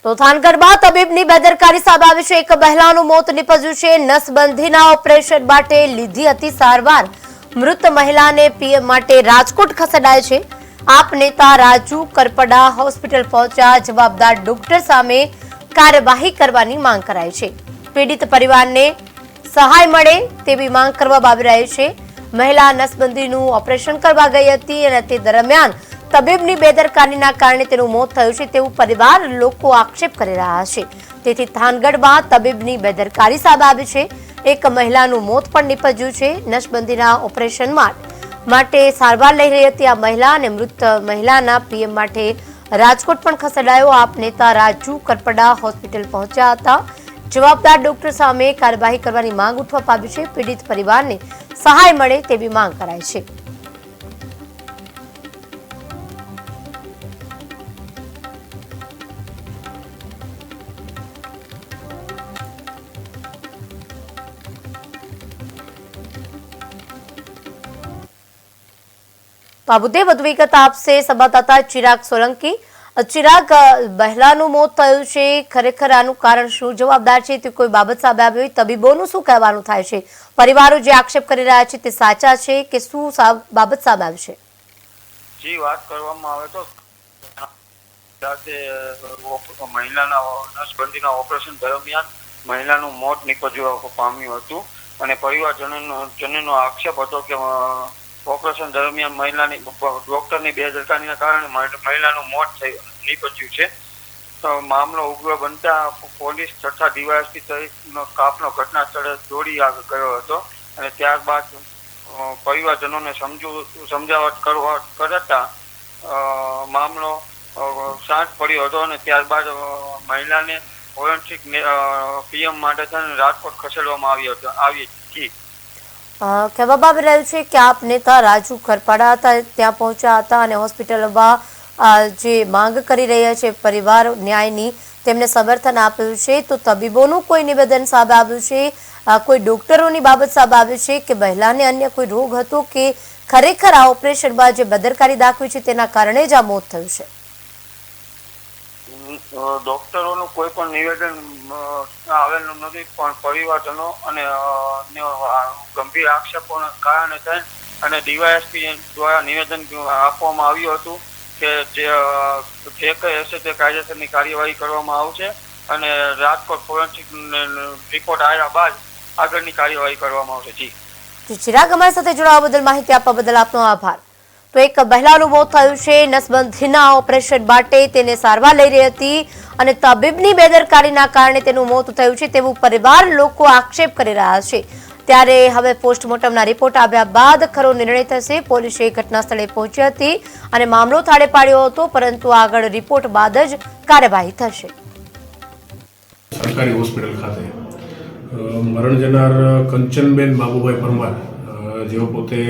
તો થાનગઢમાં તબીબની બેદરકારી સામે આવી છે। એક મહિલાનું મોત નીપજ્યું છે। નસબંધીના ઓપરેશન માટે લીધી હતી સારવાર। મૃત મહિલાને પીએમ માટે રાજકોટ ખસેડાય છે। આપ નેતા રાજુ કરપડા હોસ્પિટલ પહોંચ્યા। જવાબદાર ડોક્ટર સામે કાર્યવાહી કરવાની માંગ કરાઈ છે। પીડિત પરિવારને સહાય મળે તેવી માંગ કરવામાં આવી રહી છે। મહિલા નસબંધીનું ઓપરેશન કરવા ગઈ હતી અને તે દરમિયાન તબીબની બેદરકારીના કારણે તેનું મોત થયું છે તેવું પરિવાર લોકો આક્ષેપ કરી રહ્યા છે। તેથી થાનગઢમાં તબીબની બેદરકારી સામે આવી છે। એક મહિલાનું મોત પણ નીપજ્યું છે। નસબંધીના ઓપરેશન માટે સારવાર લઈ રહી હતી આ મહિલા અને મૃત મહિલાના પીએમ માટે રાજકોટ પણ ખસેડાયો। આપ નેતા રાજુ કરપડા હોસ્પિટલ પહોંચ્યા હતા। જવાબદાર ડોક્ટર સામે કાર્યવાહી કરવાની માંગ ઉઠવા પામી છે। પીડિત પરિવારને સહાય મળે તેવી માંગ કરાઈ છે। तो आ मुद्दे વધુ વિગત આપશે સંવાદદાતા ચિરાગ સોલંકી। ચિરાગ, મહિલાનું મોત થયું છે, ખરેખર આનું કારણ શું જવાબદાર છે તે કોઈ બાબત સામે આવી હોય? તબીબોનું શું કહેવાનું થાય છે? પરિવારો જે આક્ષેપ કરી રહ્યા છે તે સાચા છે કે શું બાબત સામે આવી છે? જી વાત કરવામાં આવે તો રાતે મહિલાના નસબંધીના ઓપરેશન દરમિયાન મહિલાનું મોત નીપજવા પામ્યું હતું અને પરિવારજનોનો આક્ષેપ હતો કે ઓપરેશન દરમિયાન મહિલાની ડોક્ટરની બેદરકારીના કારણે મહિલાનું મોત નીપજ્યું છે। તો મામલો ઉગ્ર બનતા પોલીસ તથા ડીવાયએસપી સહિતનો કાફલો ઘટના સ્થળે દોડી ગયો હતો અને ત્યારબાદ પરિવારજનોને સમજાવટ કરતા મામલો શાંત પડ્યો હતો અને ત્યારબાદ મહિલાને ફોરેન્સિક પીએમ માટે રાજકોટ ખસેડવામાં આવી હતી। કહેવામાં આવી રહ્યું છે કે આપ નેતા રાજુ કરપડા હતા ત્યાં પહોંચ્યા હતા અને હોસ્પિટલમાં જે માંગ કરી રહ્યા છે પરિવાર ન્યાયની તેમને સમર્થન આપ્યું છે। તો તબીબોનું કોઈ નિવેદન સામે આવ્યું છે? કોઈ ડોક્ટરોની બાબત સામે આવી છે કે મહિલાને અન્ય કોઈ રોગ હતો કે ખરેખર આ ઓપરેશનમાં જે બેદરકારી દાખવી છે તેના કારણે જ આ મોત થયું છે? ડોક્ટરોનું કોઈ પણ નિવેદન આવેલું નથી, પણ પરિવારજનો અને ગંભીર આક્ષેપોના કારણે થઈ અને ડીવાયએસપી દ્વારા નિવેદન આપવામાં આવ્યું હતું કે જે કંઈ હશે તે કાયદેસરની કાર્યવાહી કરવામાં આવશે અને રાજકોટ ફોરેન્સિક રિપોર્ટ આવ્યા બાદ આગળની કાર્યવાહી કરવામાં આવશે। જી ચિરાગ, અમારી સાથે જોડાવા બદલ, માહિતી આપવા બદલ આપનો આભાર। તો એક મહિલાનું મોત થયું છે। નસબંધીના ઓપરેશન માટે તેને સારવાર લઈ રહી હતી અને તબીબની બેદરકારીના કારણે તેનું મોત થયું છે તેવું પરિવાર લોકો આક્ષેપ કરી રહ્યા છે। ત્યારે હવે પોસ્ટમોર્ટમના રિપોર્ટ આવ્યા બાદ ખરો નિર્ણય થશે। પોલીસે ઘટના સ્થળે પહોંચી હતી અને મામલો થાળે પાડ્યો હતો, પરંતુ આગળ રિપોર્ટ બાદ જ કાર્યવાહી થશે। સરકારી હોસ્પિટલ ખાતે મરણ જનાર કંચનબેન બાબુભાઈ પરમાર જેઓ પોતે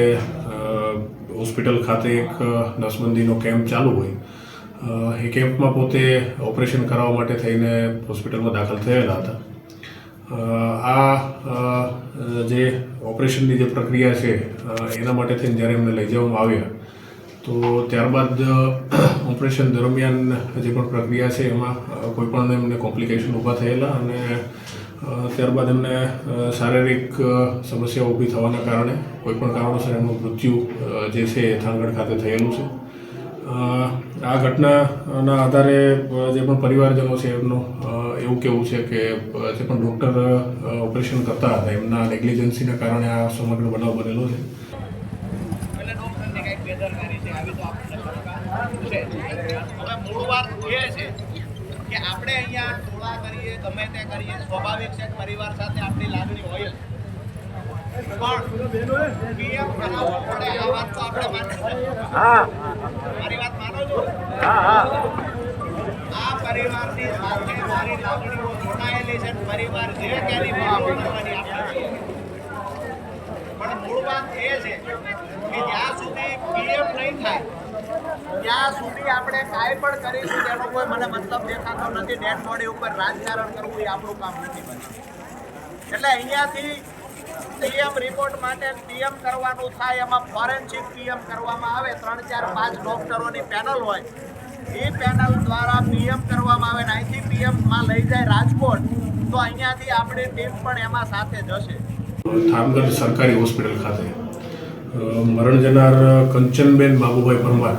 હોસ્પિટલ ખાતે એક નસબંધીનો કેમ્પ ચાલુ હોય એ કેમ્પમાં પોતે ઓપરેશન કરાવવા માટે થઈને હોસ્પિટલમાં દાખલ થયેલા હતા। આ જે ઓપરેશનની જે પ્રક્રિયા છે એના માટે થઈને જ્યારે એમને લઈ જવામાં આવ્યા તો ત્યારબાદ ઓપરેશન દરમિયાન જે પણ પ્રક્રિયા છે એમાં કોઈ પણ એમને કોમ્પ્લિકેશન ઊભા થયેલા અને ત્યારબાદ એમને શારીરિક સમસ્યાઓ ઊભી થવાના કારણે કોઈપણ કારણોસર એમનું મૃત્યુ જે છે એ થાનગઢ ખાતે થયેલું છે। આ ઘટનાના આધારે જે પણ પરિવારજનો છે એમનું એવું કહેવું છે કે જે પણ ડૉક્ટર ઓપરેશન કરતા હતા એમના નેગ્લિજન્સીના કારણે આ સમગ્ર બનાવ બનેલો છે। કે આપણે અહીંયા ટોળા કરીએ ગમે તે કરીએ સ્વાભાવિક છે પરિવાર સાથે આપણી લાગણી હોય પણ પીએમ કરાવવો પડે આ વાત તો આપણે મારી વાત માનો છો? આ પરિવારની સાથે મારી લાગણીઓ જોડાયેલી છે। પરિવાર જે કેની કરવાની આપણે પણ મૂળ વાત એ છે કે જ્યાં સુધી પીએમ નહીં થાય ત્યાં સુધી આપણે કાંઈ પણ કરીશું તેનો કોઈ મને મતલબ દેખાતો નથી। ડેડ બોડી ઉપર રાજકારણ કરવું એ આપણું કામ નથી બનતું। એટલે અહીંયાથી પીએમ રિપોર્ટ માટે પીએમ કરવાનું થાય, એમાં ફોરેન્સિક પીએમ કરવામાં આવે, 3, 4, 5 ડોક્ટરોની પેનલ હોય, એ પેનલ દ્વારા પીએમ કરવામાં આવે ને અહીંથી પીએમ તો અહીંયાથી આપણી ટીમ પણ એમાં સાથે જશે. થાનગઢ સરકારી હોસ્પિટલ ખાતે મરણ જનાર કંચનબેન બાબુભાઈ પરમાર